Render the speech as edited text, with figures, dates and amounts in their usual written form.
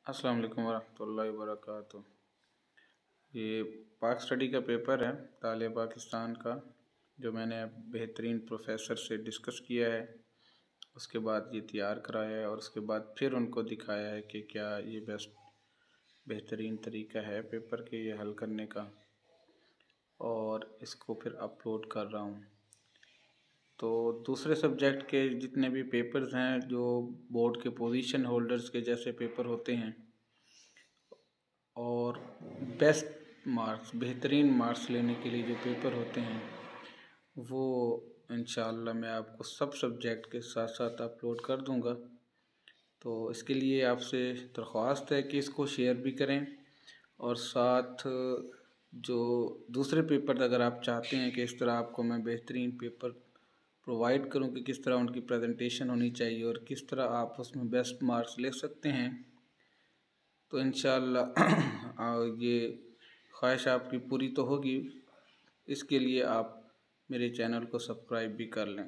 अस्सलाम वालेकुम वरहमतुल्लाहि वबरकातुहू। ये पाक स्टडी का पेपर है ताले पाकिस्तान का, जो मैंने बेहतरीन प्रोफेसर से डिस्कस किया है। उसके बाद ये तैयार कराया है और उसके बाद फिर उनको दिखाया है कि क्या ये बेहतरीन तरीका है पेपर के ये हल करने का, और इसको फिर अपलोड कर रहा हूँ। तो दूसरे सब्जेक्ट के जितने भी पेपर्स हैं, जो बोर्ड के पोजीशन होल्डर्स के जैसे पेपर होते हैं, और बेस्ट मार्क्स बेहतरीन मार्क्स लेने के लिए जो पेपर होते हैं, वो इंशाअल्लाह मैं आपको सब सब्जेक्ट के साथ साथ अपलोड कर दूंगा। तो इसके लिए आपसे दरख्वास्त है कि इसको शेयर भी करें, और साथ जो दूसरे पेपर अगर आप चाहते हैं कि इस तरह आपको मैं बेहतरीन पेपर प्रोवाइड करूं कि किस तरह उनकी प्रेजेंटेशन होनी चाहिए और किस तरह आप उसमें बेस्ट मार्क्स ले सकते हैं, तो इंशाअल्लाह ये ख्वाहिश आपकी पूरी तो होगी। इसके लिए आप मेरे चैनल को सब्सक्राइब भी कर लें।